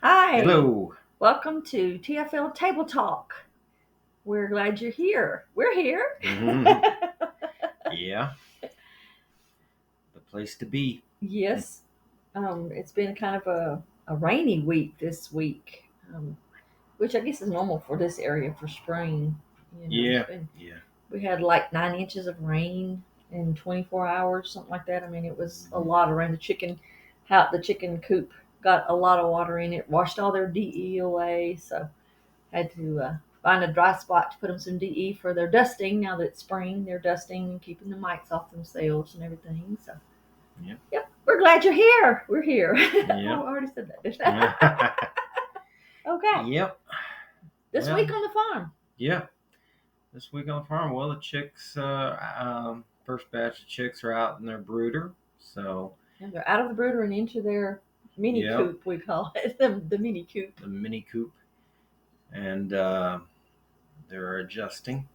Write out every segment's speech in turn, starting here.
Hi, Hello. welcome to TFL Table Talk. We're glad you're here. We're here. Yeah, the place to be. Yes, it's been kind of a rainy week this week, which I guess is normal for this area for spring. It's Yeah, been yeah. we had like 9 inches of rain in 24 hours, something like that. I mean, it was a Mhm. lot of rain. The chicken coop got a lot of water in it, washed all their DE away, so had to find a dry spot to put them some DE for their dusting. Now that it's spring, they're dusting and keeping the mites off themselves and everything. So, Yep, yep, we're glad you're here. We're here. I yep. already said that, didn't I? Okay, Yep. this Well, week on the farm. yeah. This week on the farm, well, the chicks, first batch of chicks are out in their brooder. So, And they're out of the brooder and into their mini yep, coop, we call it the mini coop. the mini coop, and they're adjusting.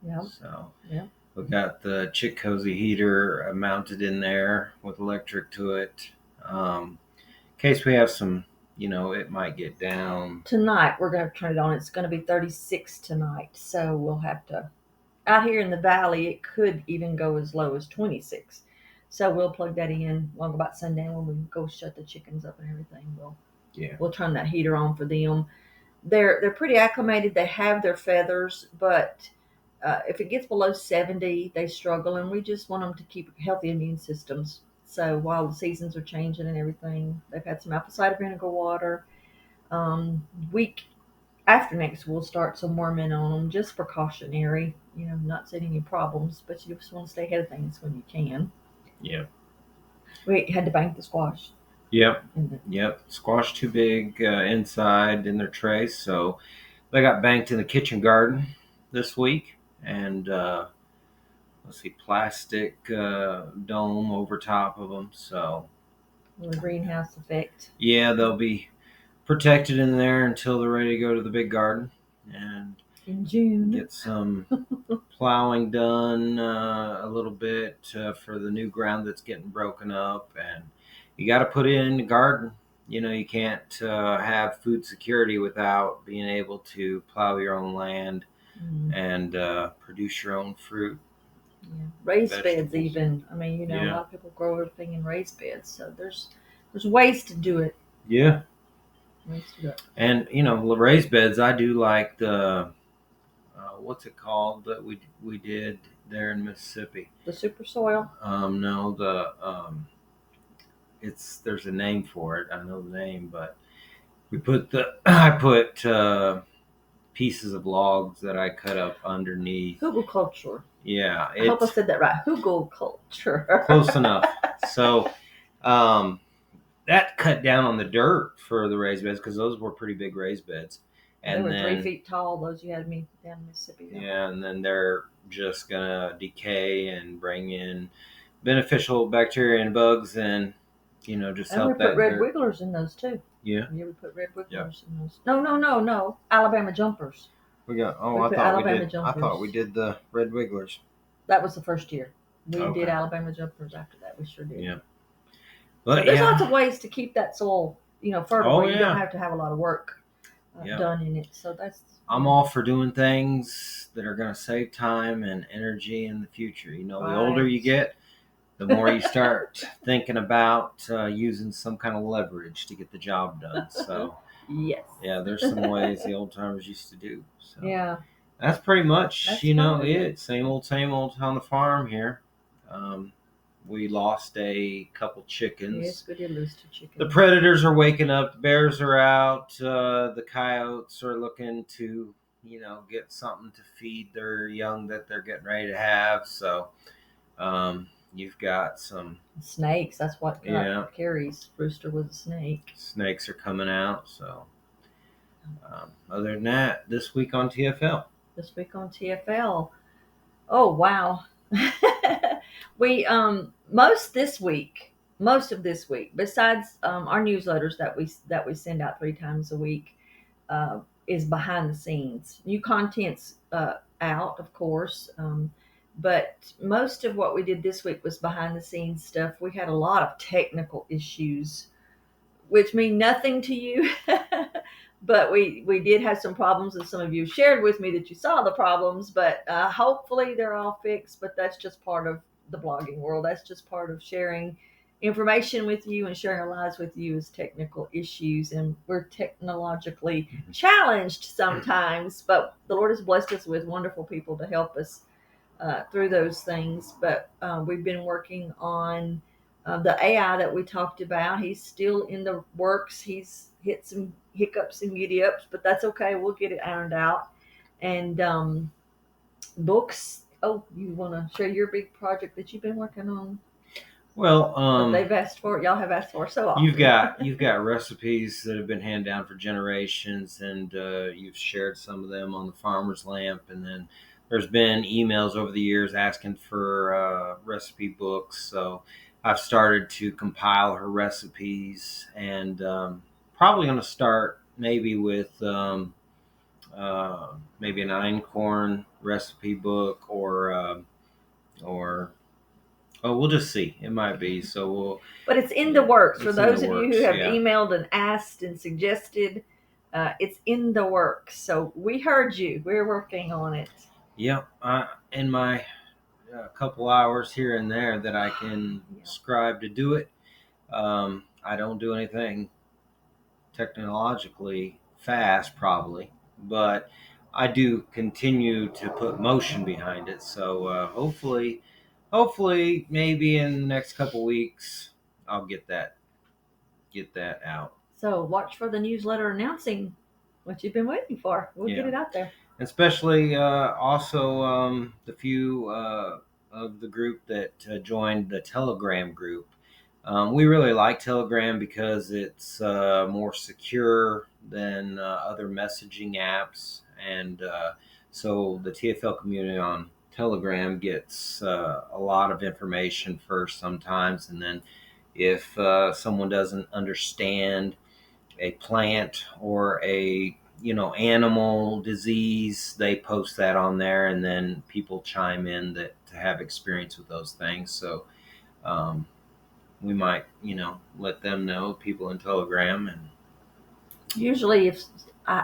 Yep, So, yep. we got the chick cozy heater mounted in there with electric to it. In case we have some, it might get down. Tonight we're going to turn it on. It's going to be 36 tonight, so we'll have to. Out here in the valley, it could even go as low as 26. So we'll plug that in long about sundown when we go shut the chickens up and everything. We'll Yeah. we'll turn that heater on for them. They're pretty acclimated. They have their feathers, but if it gets below 70, they struggle, and we just want them to keep healthy immune systems. So while the seasons are changing and everything, they've had some apple cider vinegar water. Week after next, we'll start some worming on them, just precautionary. Not seeing any problems, but you just want to stay ahead of things when you can. Yeah. We had to bank the squash. Yep. And Yep. Squash too big inside in their trays, so they got banked in the kitchen garden this week, and let's see, plastic dome over top of them. So the greenhouse effect. yeah, they'll be protected in there until they're ready to go to the big garden and In June. get some plowing done a little bit for the new ground that's getting broken up, and you got to put it in the garden. You can't have food security without being able to plow your own land Mm, and produce your own fruit, yeah. Raised beds, vegetables. even. I mean, a Yeah, lot of people grow everything in raised beds, so there's ways to do it. yeah. Ways to do it. And the raised beds, I do like the what's it called that we did there in Mississippi. The super soil. No, there's a name for it. I know the name, but I put pieces of logs that I cut up underneath. Hugel culture. Yeah, I hope I it's said that right. Hugel culture. close enough. So um, that cut down on the dirt for the raised beds because those were pretty big raised beds. They And were three then feet tall. Those you had me down in Mississippi. Yeah. yeah, and then they're just gonna decay and bring in beneficial bacteria and bugs, and just And we help put that red dirt. wigglers in those too. Yeah. Yeah, we put red Yeah. wigglers in those. No, no, no, no. Alabama jumpers. We got. Oh, We I put thought we Alabama did. I thought we jumpers. did the red wigglers. That was the first year. We did Okay. Alabama jumpers after that. We sure did. Yeah. But But there's lots yeah. of ways to keep that soil, fertile Oh where you don't yeah. have to have a lot of work Yeah. done in it. So that's. I'm all for doing things that are going to save time and energy in the future. The older you Right. get, the more you start thinking about using some kind of leverage to get the job done. So Yes. yeah, there's some ways the old timers used to do. So Yeah. that's pretty much That's about it. it. Same old on the farm here. Um, we lost a couple chickens. Yes, we did lose two chickens. The predators are waking up. The bears are out. The coyotes are looking to, get something to feed their young that they're getting ready to have. So, you've got some Snakes. That's what Yeah. Carrie's rooster was a snake. snakes are coming out. So, other than that, this week on TFL. This week on TFL. Oh wow. We most of this week, besides our newsletters that we send out 3 times a week, is behind the scenes. New content's out, of course, but most of what we did this week was behind the scenes stuff. We had a lot of technical issues, which mean nothing to you. but we did have some problems, and some of you shared with me that you saw the problems, but hopefully they're all fixed. But that's just part of the blogging world. That's just part of sharing information with you and sharing our lives with you is technical issues, and we're technologically challenged sometimes, but the Lord has blessed us with wonderful people to help us through those things. But we've been working on the AI that we talked about. He's still in the works. He's hit some hiccups and giddy ups, but that's okay. We'll get it ironed out. And books. Oh, you want to share your big project that you've been working on? Well, That they've asked for. Y'all have asked for so you've often. got recipes that have been handed down for generations, and you've shared some of them on the Farmer's Lamp, and then there's been emails over the years asking for recipe books. So I've started to compile her recipes, and probably going to start maybe with maybe an einkorn recipe book, or oh, we'll just see. It might be. So we'll. But it's in the Yeah, works. For it's in the those of you who works. have Yeah. emailed and asked and suggested, it's in the works. So we heard you. We're working on it. Yep. In my couple hours here and there that I can Yeah. scribe to do it, I don't do anything technologically fast, probably, but I do continue to put motion behind it. So hopefully, maybe in the next couple weeks, I'll get that out. So watch for the newsletter announcing what you've been waiting for. We'll get Yeah. it out there. Especially also the few of the group that joined the Telegram group. We really like Telegram because it's more secure than other messaging apps, and so the TFL community on Telegram gets a lot of information first sometimes, and then if someone doesn't understand a plant or a animal disease, they post that on there, and then people chime in that have experience with those things. So um, we might let them know, people in Telegram. And Usually, if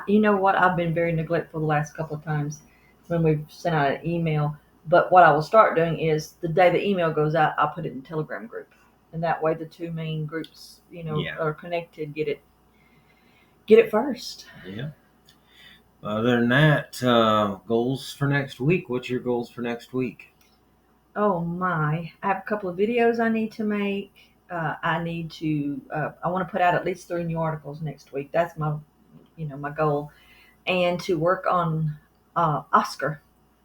you know what, I've been very neglectful the last couple of times when we've sent out an email. But what I will start doing is the day the email goes out, I'll put it in Telegram group, and that way the two main groups, yeah, are connected. Get it first. yeah. Other than that, goals for next week. What's your goals for next week? Oh my! I have a couple of videos I need to make. I want to put out at least 3 new articles next week. That's my goal, and to work on Oscar,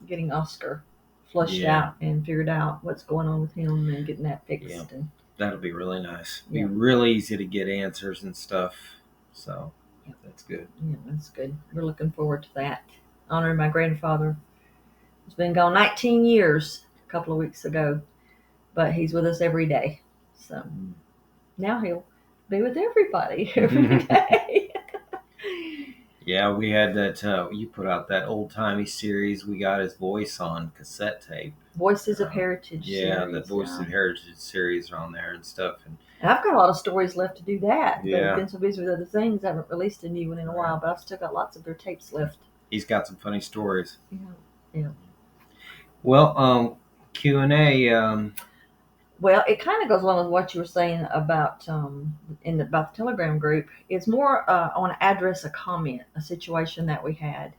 getting Oscar flushed Yeah, out and figured out what's going on with him and getting that yeah. fixed. And That'll be really nice. Be yeah, really easy to get answers and stuff. So yeah, that's good. yeah, that's good. We're looking forward to that. Honoring my grandfather, who's been gone 19 years a couple of weeks ago, but he's with us every day. So now he'll be with everybody every day. Yeah, we had that. You put out that old timey series. We got his voice on cassette tape. Voices of Heritage Yeah, the series. Voice Yeah. of Heritage series are on there and stuff. And And I've got a lot of stories left to do that, but I've yeah, been so busy with other things, I haven't released a new one in a right. while, but I've still got lots of their tapes left. He's got some funny stories. Yeah. Yeah. Well, Q&A. Well, it kind of goes along with what you were saying about about the Telegram group. It's more I want to address a comment, a situation that we had.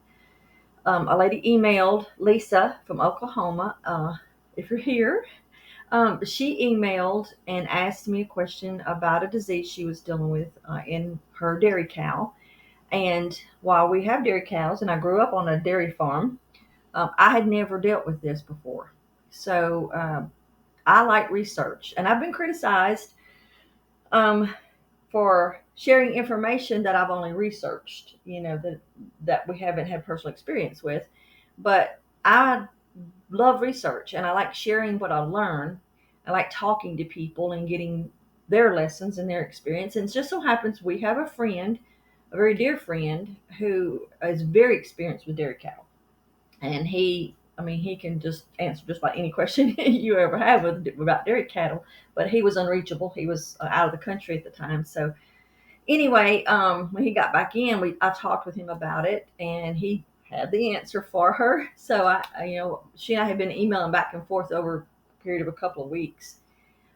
A lady emailed Lisa from Oklahoma. If you're here, she emailed and asked me a question about a disease she was dealing with in her dairy cow. And while we have dairy cows, and I grew up on a dairy farm, I had never dealt with this before. So I like research, and I've been criticized um, for sharing information that I've only researched, that we haven't had personal experience with. But I love research, and I like sharing what I learn. I like talking to people and getting their lessons and their experience. And it just so happens we have a friend, a very dear friend, who is very experienced with dairy cattle, and he can just answer just about any question you ever have about dairy cattle. But he was unreachable. He was out of the country at the time, so Anyway, when he got back in, I talked with him about it, and he had the answer for her. So she and I had been emailing back and forth over a period of a couple of weeks.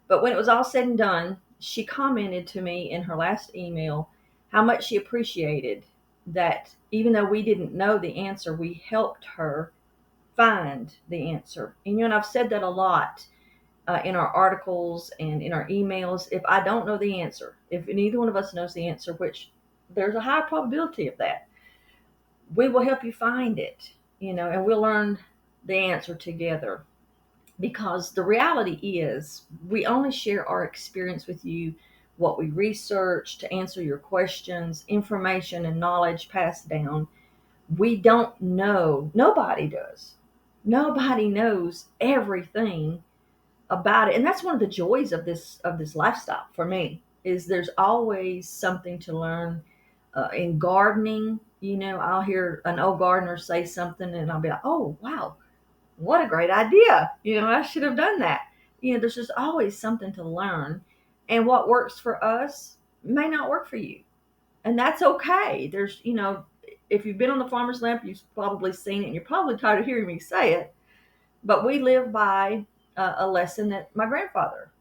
But when it was all said and done, she commented to me in her last email how much she appreciated that even though we didn't know the answer, we helped her find the answer. And I've said that a lot in our articles and in our emails. If I don't know the answer, if neither one of us knows the answer, which there's a high probability of that, we will help you find it, and we'll learn the answer together. Because the reality is, we only share our experience with you, what we research to answer your questions, information and knowledge passed down. We don't know, nobody does. Nobody knows everything about it, and that's one of the joys of this lifestyle for me, is there's always something to learn. In gardening, I'll hear an old gardener say something and I'll be like, oh wow, what a great idea, I should have done that. There's just always something to learn, and what works for us may not work for you, and that's okay. There's if you've been on the farmer's lamp, you've probably seen it, and you're probably tired of hearing me say it, but we live by a lesson that my grandfather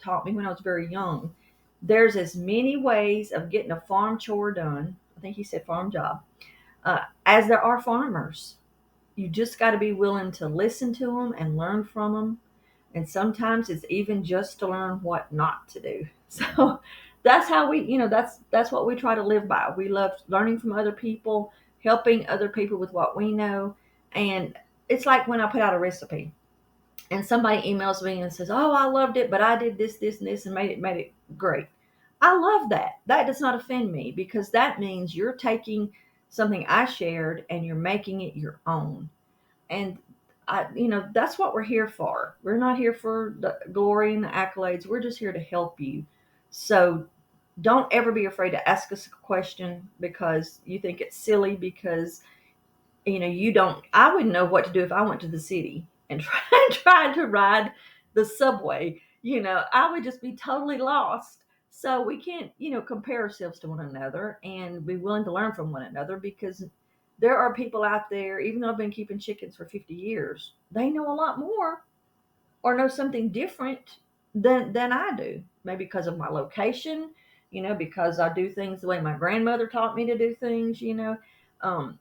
taught me when I was very young. There's as many ways of getting a farm chore done, I think he said farm job, as there are farmers. You just got to be willing to listen to them and learn from them. And sometimes it's even just to learn what not to do. So that's how that's what we try to live by. We love learning from other people, helping other people with what we know. And it's like when I put out a recipe and somebody emails me and says, "Oh, I loved it, but I did this, this, and this, and made it great." I love that. That does not offend me, because that means you're taking something I shared and you're making it your own. And that's what we're here for. We're not here for the glory and the accolades. We're just here to help you. So don't ever be afraid to ask us a question because you think it's silly, because you don't. I wouldn't know what to do if I went to the city and tried to ride the subway. I would just be totally lost. So we can't, compare ourselves to one another and be willing to learn from one another, because there are people out there, even though I've been keeping chickens for 50 years, they know a lot more or know something different than I do. Maybe because of my location, because I do things the way my grandmother taught me to do things. Um,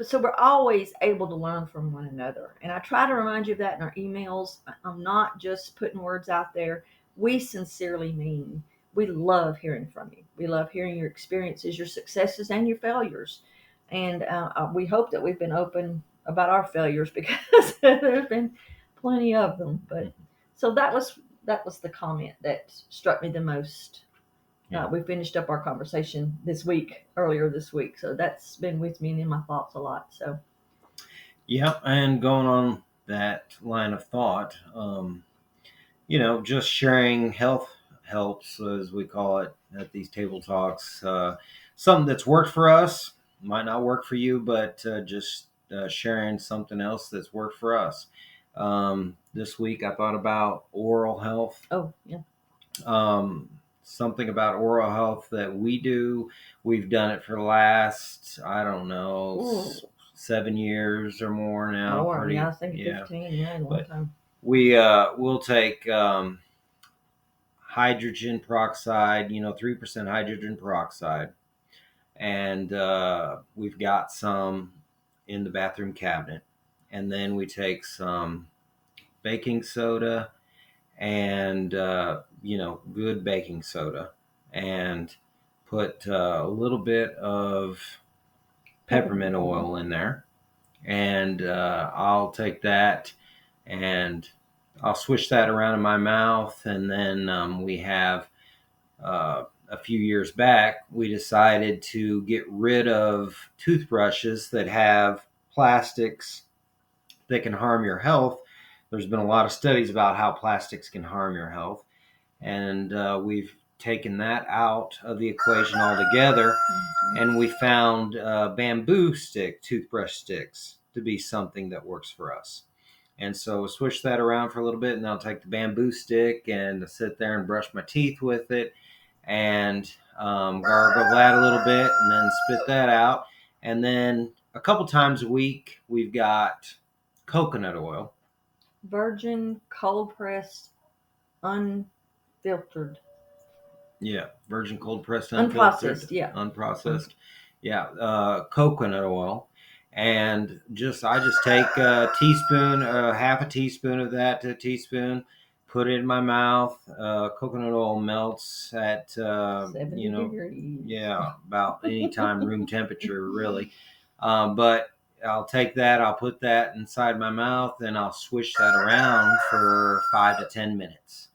so we're always able to learn from one another, and I try to remind you of that in our emails. I'm not just putting words out there. We sincerely mean, we love hearing from you. We love hearing your experiences, your successes, and your failures. And we hope that we've been open about our failures, because there's been plenty of them. But so that was the comment that struck me the most. Yeah. We finished up our conversation earlier this week, so that's been with me and in my thoughts a lot. So, Yeah, and going on that line of thought, just sharing health helps, as we call it at these table talks. Something that's worked for us might not work for you, but just sharing something else that's worked for us. This week, I thought about oral health. oh yeah, Something about oral health that we do. We've done it for the last, I don't know, ooh, 7 years or more now. more. Yeah, I Pretty, was thinking yeah. 15. Yeah, a long But time. we'll take hydrogen peroxide, 3% hydrogen peroxide, and we've got some in the bathroom cabinet. And then we take some baking soda and, good baking soda, and put a little bit of peppermint Peppermint oil. oil in there. And I'll take that and I'll swish that around in my mouth. And then we have a few years back, we decided to get rid of toothbrushes that have plastics that can harm your health. There's been a lot of studies about how plastics can harm your health, and we've taken that out of the equation altogether. Mhm. And we found bamboo toothbrush sticks to be something that works for us. And so switch that around for a little bit, and I'll take the bamboo stick and sit there and brush my teeth with it. and gargle that a little bit, and then spit that out. And then a couple times a week, we've got coconut oil. Virgin, cold pressed, unfiltered, Yeah, virgin cold pressed, unprocessed. unfiltered, Yeah. unprocessed. Yeah, coconut oil, and I just take a teaspoon, half a teaspoon of that to a teaspoon, put it in my mouth. Coconut oil melts at 70 degrees. yeah, about any time room temperature really. But I'll take that, I'll put that inside my mouth, and I'll swish that around for 5 to 10 minutes,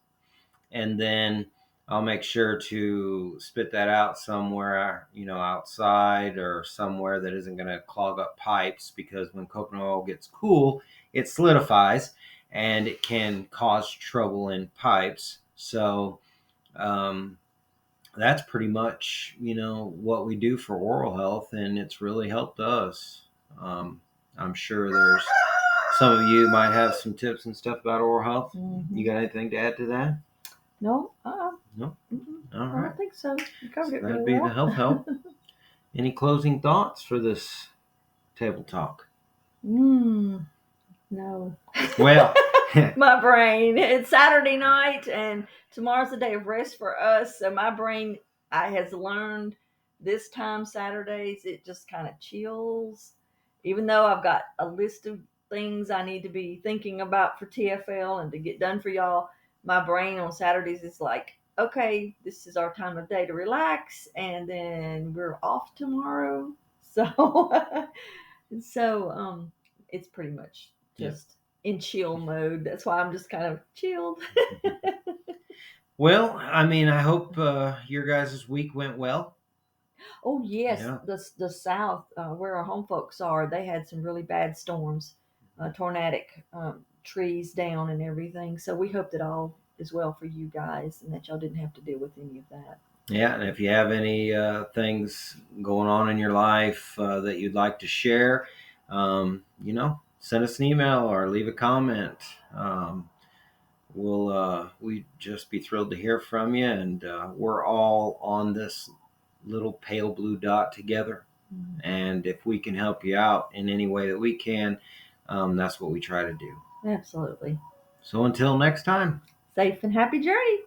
and then I'll make sure to spit that out somewhere, outside or somewhere that isn't going to clog up pipes, because when coconut oil gets cool, it solidifies and it can cause trouble in pipes. So um, that's pretty much, what we do for oral health, and it's really helped us. Um, I'm sure there's some of you might have some tips and stuff about oral health. Mm-hmm. You got anything to add to that? No, No. mm-mm. All I right. don't think so. You covered So it that'd really be the well. health help. Any closing thoughts for this table talk? No. Well, My brain. It's Saturday night, and tomorrow's a day of rest for us. So my brain, I has learned this time Saturdays, it just kind of chills. Even though I've got a list of things I need to be thinking about for TFL and to get done for y'all, my brain on Saturdays is like, okay, this is our time of day to relax, and then we're off tomorrow. So, so it's pretty much yeah. just in chill mode. That's why I'm just kind of chilled. Well, I mean, I hope your guys' week went well. Oh yes, Yeah. the South, where our home folks are, they had some really bad storms, tornadic, trees down and everything. So we hope that all is well for you guys and that y'all didn't have to deal with any of that. Yeah. And if you have any things going on in your life that you'd like to share, send us an email or leave a comment. We just be thrilled to hear from you, and we're all on this little pale blue dot together. Mm. And if we can help you out in any way that we can, that's what we try to do. Absolutely. So until next time. Safe and happy journey.